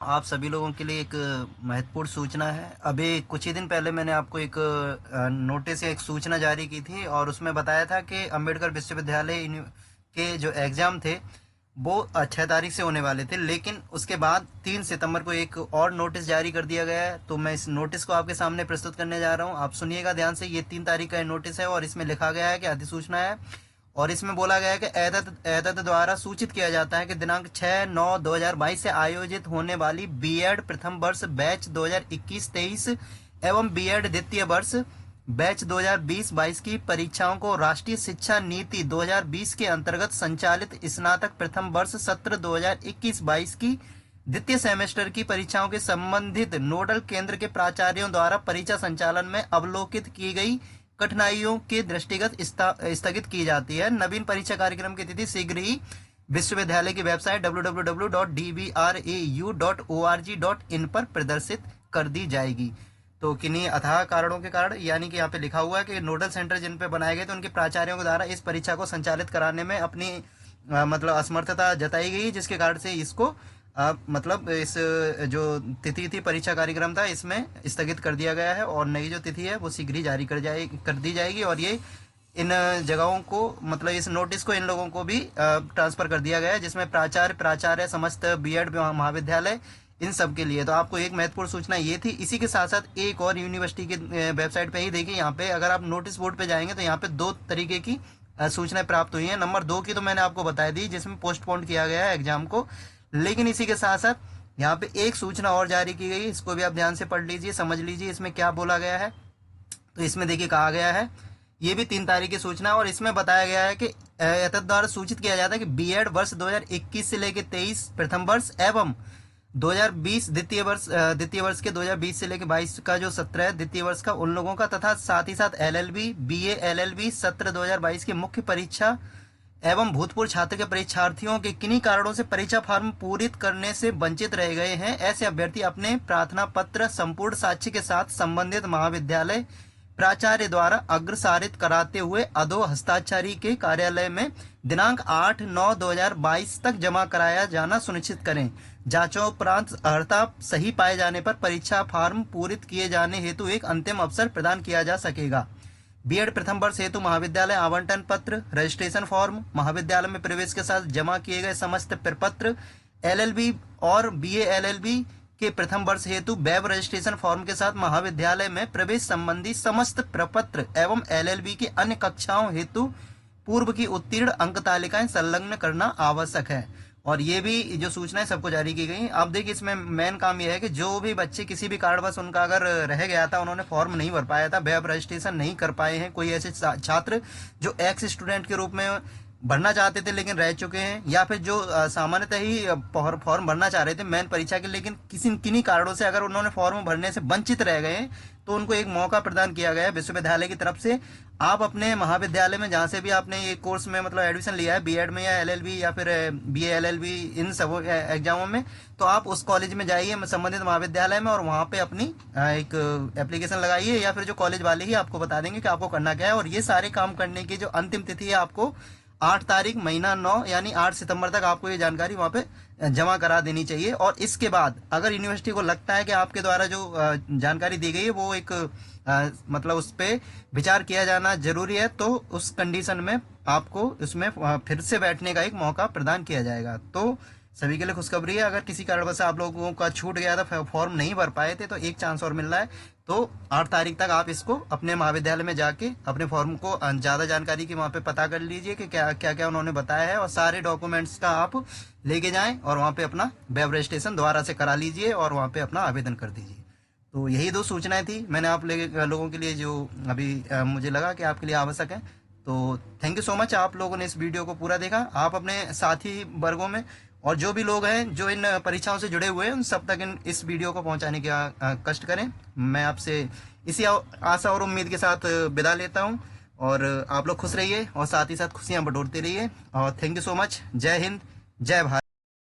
आप सभी लोगों के लिए एक महत्वपूर्ण सूचना है। अभी कुछ ही दिन पहले मैंने आपको एक नोटिस या एक सूचना जारी की थी और उसमें बताया था कि अंबेडकर विश्वविद्यालय के जो एग्ज़ाम थे वो 6 तारीख से होने वाले थे, लेकिन उसके बाद 3 सितंबर को एक और नोटिस जारी कर दिया गया है। तो मैं इस नोटिस को आपके सामने प्रस्तुत करने जा रहा हूँ। आप सुनिएगा ध्यान से। ये 3 तारीख का नोटिस है और इसमें लिखा गया है कि अधिसूचना है और इसमें बोला गया है कि एतद द्वारा सूचित किया जाता है कि दिनांक 6/9/2022 से आयोजित होने वाली बीएड प्रथम वर्ष बैच 2021-23 एवं बीएड द्वितीय वर्ष बैच 2020-22 की परीक्षाओं को राष्ट्रीय शिक्षा नीति 2020 के अंतर्गत संचालित स्नातक प्रथम वर्ष सत्र 2021-22 की द्वितीय सेमेस्टर की परीक्षाओं के संबंधित नोडल केंद्र के प्राचार्यों द्वारा परीक्षा संचालन में अवलोकित की गई कठिनाइयों के दृष्टिगत स्थगित की जाती है। नवीन परीक्षा कार्यक्रम की तिथि शीघ्र ही विश्वविद्यालय की वेबसाइट www.dbru.org.in पर प्रदर्शित कर दी जाएगी। तो किन्हीं अथाह कारणों के कारण, यानी कि यहाँ पे लिखा हुआ है कि नोडल सेंटर जिन पे बनाए गए थे उनके प्राचार्यों के द्वारा इस परीक्षा को संचालित कराने में अपनी मतलब असमर्थता जताई गई, जिसके कारण से इसको मतलब इस जो तिथि थी परीक्षा कार्यक्रम था इसमें स्थगित कर दिया गया है और नई जो तिथि है वो शीघ्र ही जारी कर दी जाएगी। और ये इन जगहों को मतलब इस नोटिस को इन लोगों को भी ट्रांसफर कर दिया गया है, जिसमें प्राचार्य समस्त बीएड महाविद्यालय इन सब के लिए। तो आपको एक महत्वपूर्ण सूचना ये थी। इसी के साथ साथ एक और यूनिवर्सिटी की वेबसाइट पे ही देखिए, यहाँ पे अगर आप नोटिस बोर्ड पे जाएंगे तो यहाँ पे 2 तरीके की सूचनाएं प्राप्त हुई हैं। नंबर 2 की तो मैंने आपको बता दी, जिसमें पोस्टपोन किया गया है एग्जाम को, लेकिन इसी के साथ साथ यहाँ पे एक सूचना और जारी की गई। इसको भी आप ध्यान से पढ़ लीजिए, समझ लीजिए इसमें क्या बोला गया है। तो इसमें देखिए कहा गया है, ये भी 3 तारीख की सूचना और इसमें बताया गया है कि एतद द्वारा सूचित किया जाता है कि बीएड वर्ष 2021 से लेकर 23 प्रथम वर्ष एवं 2020 द्वितीय वर्ष के 2020 से लेकर 22 का जो सत्र है द्वितीय वर्ष का, उन लोगों का, तथा साथ ही साथ एलएलबी बीए एलएलबी सत्र 2022 की मुख्य परीक्षा एवं भूतपूर्व छात्र के परीक्षार्थियों के किन्हीं कारणों से परीक्षा फॉर्म पूरित करने से वंचित रह गए हैं, ऐसे अभ्यर्थी अपने प्रार्थना पत्र संपूर्ण साक्ष्य के साथ संबंधित महाविद्यालय प्राचार्य द्वारा अग्रसारित कराते हुए अधो हस्ताक्षरी के कार्यालय में दिनांक 8/9/2022 तक जमा कराया जाना सुनिश्चित करें। जांचोपरांत अर्हता सही पाए जाने पर परीक्षा फॉर्म पूरित किए जाने हेतु एक अंतिम अवसर प्रदान किया जा सकेगा। बीएड प्रथम वर्ष हेतु महाविद्यालय आवंटन पत्र, रजिस्ट्रेशन फॉर्म, महाविद्यालय में प्रवेश के साथ जमा किए गए समस्त प्रपत्र, एलएलबी और बीए एलएलबी के प्रथम वर्ष हेतु वेब रजिस्ट्रेशन फॉर्म के साथ महाविद्यालय में प्रवेश संबंधी समस्त प्रपत्र एवं एलएलबी की अन्य कक्षाओं हेतु पूर्व की उत्तीर्ण अंक तालिकाएं संलग्न करना आवश्यक है। और ये भी जो सूचनाएं सबको जारी की गई। अब देखिए इसमें मेन काम यह है कि जो भी बच्चे किसी भी कारणवश उनका अगर रह गया था, उन्होंने फॉर्म नहीं भर पाया था, वेब रजिस्ट्रेशन नहीं कर पाए हैं, कोई ऐसे छात्र जो एक्स स्टूडेंट के रूप में भरना चाहते थे लेकिन रह चुके हैं, या फिर जो सामान्यतः ही फॉर्म भरना चाह रहे थे मेन परीक्षा के, लेकिन किन्हीं कारणों से अगर उन्होंने फॉर्म भरने से वंचित रह गए तो उनको एक मौका प्रदान किया गया है विश्वविद्यालय की तरफ से। आप अपने महाविद्यालय में जहाँ से भी आपने ये कोर्स में मतलब एडमिशन लिया है, बीएड में या एलएलबी या फिर बीए एलएलबी इन सब एग्जामों में, तो आप उस कॉलेज में जाइए संबंधित महाविद्यालय में और वहाँ पे अपनी एक एप्लीकेशन लगाइए, या फिर जो कॉलेज वाले ही आपको बता देंगे कि आपको करना क्या है। और ये सारे काम करने की जो अंतिम तिथि है आपको 8 तारीख महीना 9 यानी 8 सितंबर तक आपको ये जानकारी वहाँ पे जमा करा देनी चाहिए। और इसके बाद अगर यूनिवर्सिटी को लगता है कि आपके द्वारा जो जानकारी दी गई है वो एक मतलब उस पर विचार किया जाना जरूरी है, तो उस कंडीशन में आपको उसमें फिर से बैठने का एक मौका प्रदान किया जाएगा। तो सभी के लिए खुशखबरी है, अगर किसी कारणवश आप लोगों का छूट गया था, फॉर्म नहीं भर पाए थे, तो एक चांस और मिल रहा है। तो 8 तारीख तक आप इसको अपने महाविद्यालय में जाके अपने फॉर्म को ज़्यादा जानकारी की वहाँ पे पता कर लीजिए कि क्या क्या क्या उन्होंने बताया है, और सारे डॉक्यूमेंट्स का आप लेके जाएं और वहाँ पे अपना वेब रजिस्ट्रेशन दोबारा से करा लीजिए और वहाँ पे अपना आवेदन कर दीजिए। तो यही 2 सूचनाएं थी मैंने आप लोगों के लिए, जो अभी मुझे लगा कि आपके लिए आवश्यक है। तो थैंक यू सो मच, आप लोगों ने इस वीडियो को पूरा देखा। आप अपने साथी वर्गों में और जो भी लोग हैं जो इन परीक्षाओं से जुड़े हुए हैं उन सब तक इस वीडियो को पहुंचाने का कष्ट करें। मैं आपसे इसी आशा और उम्मीद के साथ विदा लेता हूं, और आप लोग खुश रहिए और साथ ही साथ खुशियां बटोरते रहिए। और थैंक यू सो मच। जय हिंद, जय भारत।